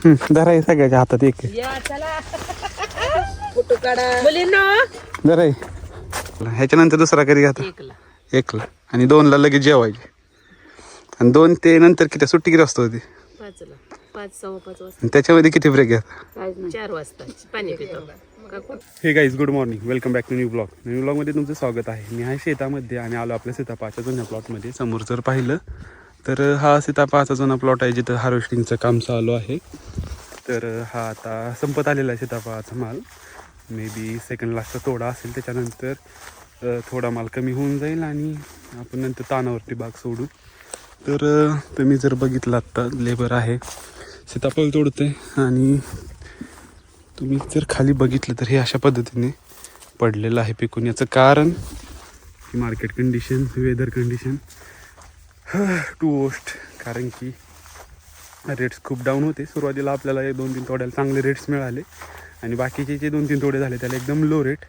धरा आहे सगळ्याच्या हातात एक या चला फोटो काढा मुलींना धरा आहे. ह्याच्यानंतर दुसरा कधी घाता एकला एकला आणि 2ला लगेच जेवायचे आणि 2 ते नंतर किती सुट्टी किती वाजता होती 5ला 5:15 वाजता आणि त्याच्यामध्ये किती ब्रेक घ्या 4 वाजता पाणी पितो का hey guys good morning welcome back to new ब्लॉगमध्ये तुमचं स्वागत आहे. मी आहे शेतामध्ये आणि आलो आपल्या सीताफळाच्या जुन्या प्लॉटमध्ये. समोर जर पाहिलं तर हा सीताफळाचा जुना प्लॉट आहे जिथं हार्वेस्टिंगचं काम चालू आहे. तर हा आता संपत आलेला आहे सीताफळाचा माल. मे बी सेकंड लास्टचा तोडा असेल, त्याच्यानंतर थोडा माल कमी होऊन जाईल आणि आपण नंतर तानावरती बाग सोडू. तर तुम्ही जर बघितलं आत्ता लेबर आहे सीताफळ तोडते आणि तुम्ही जर खाली बघितलं तर हे अशा पद्धतीने पडलेलं आहे पिकून. याचं कारण की market condition, weather condition too worst. कारण की रेट्स खूप डाऊन होते. सुरुवातीला आपल्याला 2-3 तोड्याला चांगले रेट्स मिळाले आणि बाकीचे जे 2-3 तोडे झाले त्याला एकदम लो रेट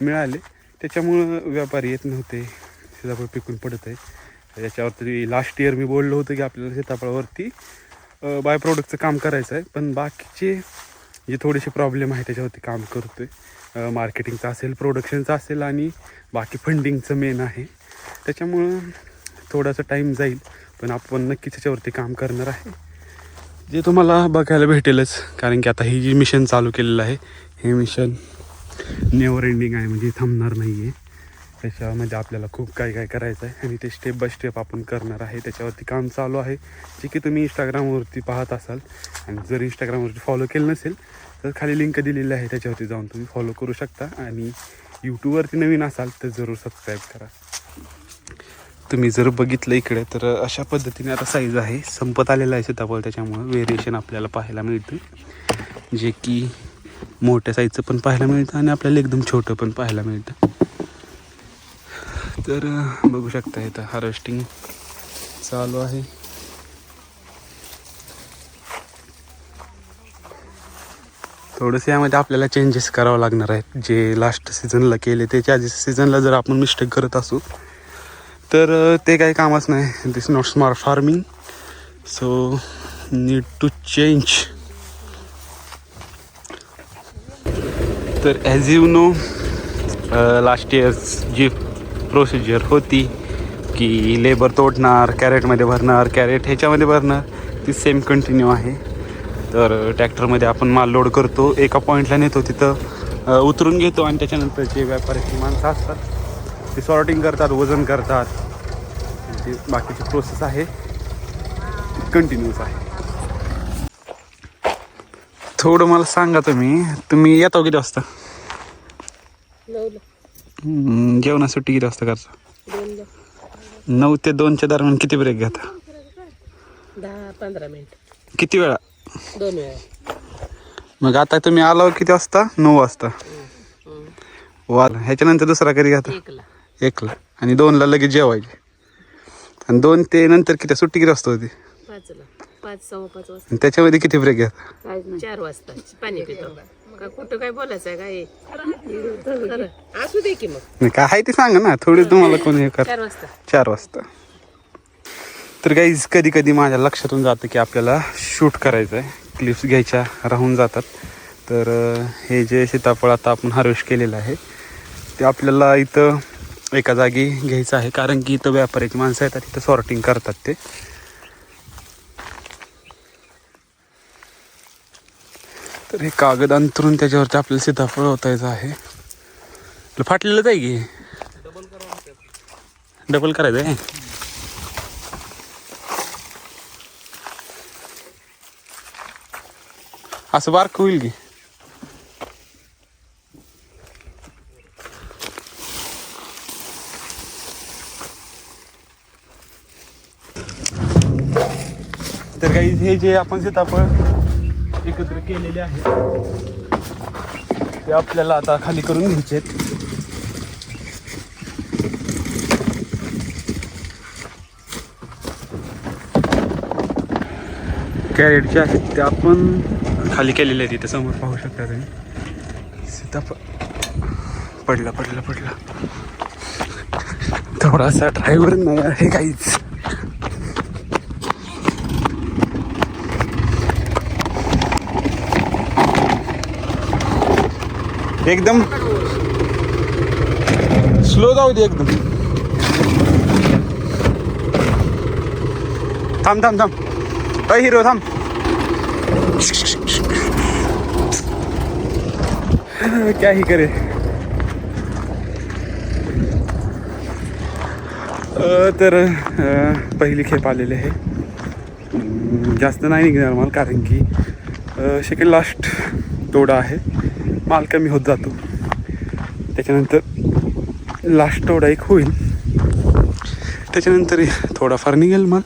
मिळाले. त्याच्यामुळं व्यापारी येत नव्हते. सीताफळ पिकून पडत आहे. त्याच्यावरती लास्ट इयर मी बोललो होतं की आपल्याला सीताफळावरती बाय प्रोडक्टचं काम करायचं आहे, पण बाकीचे जे थोडेसे प्रॉब्लेम आहे त्याच्यावरती काम करतो आहे. मार्केटिंगचं असेल, प्रोडक्शनचं असेल आणि बाकी फंडिंगचं मेन आहे. त्याच्यामुळं थोडासा टाईम जाईल, पण आपण नक्कीच त्याच्यावरती काम करणार आहे, जे तुम्हाला बघायला भेटेलच. कारण की आता ही जी मिशन चालू केलेलं आहे हे मिशन नेव्हर एंडिंग आहे, म्हणजे थांबणार नाही आहे. त्याच्यामध्ये आपल्याला खूप काय करायचं आहे आणि ते स्टेप बाय स्टेप आपण करणार आहे. त्याच्यावरती काम चालू आहे, जे की तुम्ही इंस्टाग्रामवरती पाहत असाल. आणि जर इंस्टाग्रामवरती फॉलो केलं नसेल तर खाली लिंक दिलेली आहे, त्याच्यावरती जाऊन तुम्ही फॉलो करू शकता. आणि यूट्यूबवरती नवीन असाल तर जरूर सबस्क्राईब करा. तुम्ही जर बघितलं इकडे तर अशा पद्धतीने आता साईज आहे. संपत आलेला आहे सीताफळ, त्याच्यामुळं व्हेरिएशन आपल्याला पाहायला मिळतं, जे की मोठ्या साईजचं पण पाहायला मिळतं आणि आपल्याला एकदम छोटं पण पाहायला मिळतं. तर बघू शकता इथं हार्वेस्टिंग चालू आहे. थोडंसं यामध्ये आपल्याला चेंजेस करावं लागणार आहेत, जे लास्ट सीझनला केले त्याच्या आधी सीझनला जर आपण मिस्टेक करत असू तर ते काही कामच नाही. This not smart farming, so need to change. तर as you know last years जी प्रोसिजर होती की लेबर तोडणार, कॅरेटमध्ये भरणार, कॅरेट ह्याच्यामध्ये भरणार, ती सेम कंटिन्यू आहे. तर ट्रॅक्टरमध्ये आपण माल लोड करतो, एका पॉईंटला नेतो, तिथं उतरून घेतो आणि त्याच्यानंतर जे व्यापाऱ्याची माणसं असतात ते सॉर्टिंग करतात, वजन करतात. ती बाकीची प्रोसेस आहे, कंटिन्यूस आहे. थोडं मला सांगा, तुम्ही येतो किती वाजता? 9ला जेवणा सुट्टी किती वाजता करता? 2ला 9 ते 2च्या दरम्यान किती ब्रेक घेता? 10-15 मिनिट किती वेळा? 2 वेळा. मग आता तुम्ही आलो किती वाजता? 9 वाजता. वा, ह्याच्यानंतर दुसरा कधी घाता एकला आणि 2ला लगेच जेवायचे आणि 2 ते नंतर किती सुट्टी किती वाजता होती? 5ला 5:15 वाजता आणि त्याच्यामध्ये किती ब्रेक घ्या? 4 वाजता पाणी पितो का कुठं काय बोलायचं आहे काय असू दे की मग काय आहे ते सांगा ना, थोडी तुम्हाला कोणी हे कर. 4 वाजता. तर गाईज कधी कधी माझ्या लक्षातून जातं की आपल्याला शूट करायचं आहे, क्लिप्स घ्यायच्या राहून जातात. तर हे जे सीताफळ आता आपण हार्वेस्ट केलेलं आहे ते आपल्याला इथं एका जागी घ्यायचं आहे, कारण की इथं व्यापाऱ्याची माणसं येतात, तिथं सॉर्टिंग करतात ते. तर हे कागद अंतरून त्याच्यावरती आपल्याला सीताफळ ओतायचं आहे. फाटलेलंच आहे की डबल करायचं आहे. असं बारक होईल की. तर काही हे जे आपण सीताफळ एकत्र केलेले आहे ते आपल्याला आता खाली करून घ्यायचे आहेत. कॅरेटचे आहेत ते आपण खाली केलेले आहेत. इथे समोर पाहू शकता तुम्ही सीताफळ पडला. थोडासा ड्रायव्हर नाही आहे काहीच. एकदम स्लो जाऊ दे एकदम. थांब थांब थांब अय हिरो थांब. क्या ही करे. तर पहिली खेप आलेली आहे. जास्त नाही निघणार माल कारण की सेकंड लास्ट तोडा आहे. माल कमी होत जातो. त्याच्यानंतर लास्ट तोडा एक होईल. त्याच्यानंतर थोडाफार निघेल माल.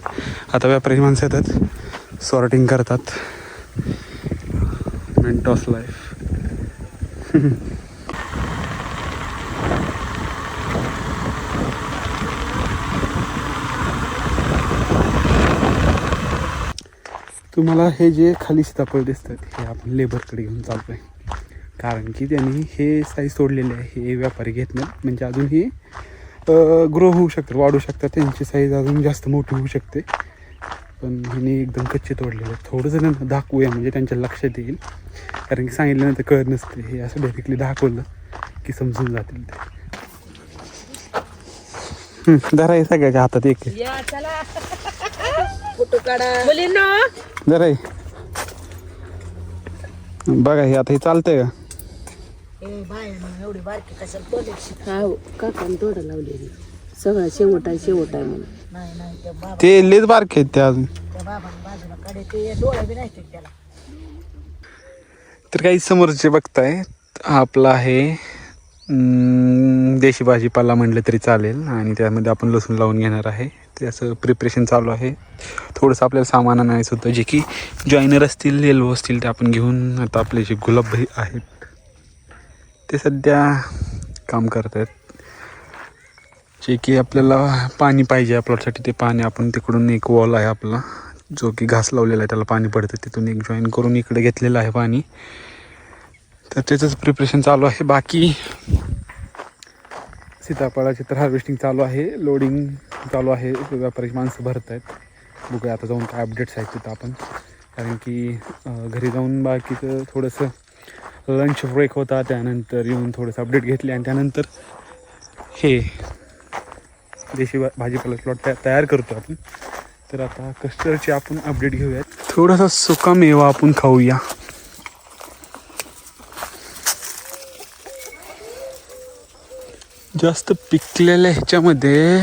आता व्यापारी माणसं येतात, सॉर्टिंग करतात. मेंटॉस लाईफ. तुम्हाला हे जे खाली सीताफळ दिसतात हे आपण लेबरकडे घेऊन चालतो आहे. कारण की त्यांनी हे साईज सोडलेले आहे. हे व्यापारी घेत नाही. म्हणजे अजून हे ग्रो होऊ शकतात, वाढू शकतात. त्यांची साईज अजून जास्त मोठी होऊ शकते. पण ह्याने एकदम कच्चे तोडलेले आहेत. थोडंसं त्यांना दाखवूया म्हणजे त्यांच्या लक्षात येईल. कारण की सांगितल्यानंतर कळत नसते. हे असं डायरेक्टली दाखवलं की समजून जातील ते. जरा हे सगळ्याच्या हातात एक जरा बघा हे आता हे चालतंय का. काकाने तोडा लावलेली सगळा शेवट आहे म्हणून. ते लेच बारके आहेत ते अजून. तर काही समोरचे बघताय आपला आहे देशी भाजीपाला म्हटलं तरी चालेल. आणि त्यामध्ये आपण लसूण लावून घेणार आहे. ते असं प्रिपरेशन चालू आहे. थोडंसं आपल्याला सामान आणायचं होतं जे की जॉईनर असतील, एल्बो असतील ते आपण घेऊन. आता आपले जे गुलाब आहेत ते सध्या काम करत आहेत. जे की आपल्याला पाणी पाहिजे प्लॉटसाठी. ते पाणी आपण तिकडून एक वॉल आहे आपला जो की घास लावलेला आहे, त्याला पाणी पडतं. तिथून एक जॉईन करून इकडे घेतलेलं आहे पाणी. तर त्याचंच प्रिपरेशन चालू आहे. बाकी सीताफळाची तर हार्वेस्टिंग चालू आहे, लोडिंग चालू आहे. व्यापारी माणसं भरत आहेत. बघूया आता जाऊन काय अपडेट्स आहेत तिथं आपण. कारण की घरी जाऊन बाकीचं थोडंसं लंच ब्रेक होता. त्यानंतर येऊन थोडंसं अपडेट घेतले आणि त्यानंतर हे देशी भाजीपाला प्लॉट तयार करतो आपण. तर आता कस्टर्डचे आपण अपडेट घेऊयात. थोडासा सुका मेवा आपण खाऊया. जास्त पिकलेल्या ह्याच्यामध्ये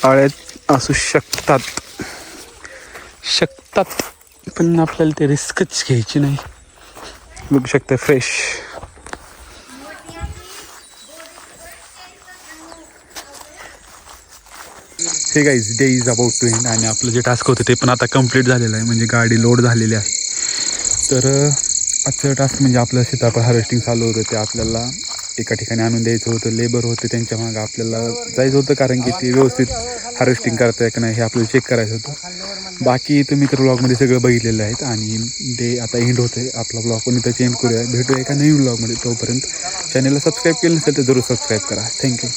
आळ्यात असू शकतात पण आपल्याला ते रिस्कच घ्यायची नाही. बघू शकता fresh. Hey guys day is about to end. आणि आपलं जे टास्क होतं ते पण आता कंप्लीट झालेलं आहे. म्हणजे गाडी लोड झालेली आहे. तर आजचं टास्क म्हणजे आपलं सीताफळ हार्वेस्टिंग चालू होतं. ते आपल्याला एका ठिकाणी आणून द्यायचं होतं. लेबर होते त्यांच्या मागं आपल्याला जायचं होतं. कारण की ते व्यवस्थित हार्वेस्टिंग करताय का नाही हे आपल्याला चेक करायचं होतं. बाकी तुम्ही तर ब्लॉगमध्ये सगळं बघितलेलं आहेत. आणि डे आता एंड होतं आहे. आपला ब्लॉग पण इथं एंड करूया. भेटूया एका नवीन ब्लॉगमध्ये. तोपर्यंत चॅनलला सबस्क्राईब केलं नसेल तर जरूर सबस्क्राईब करा. थँक्यू.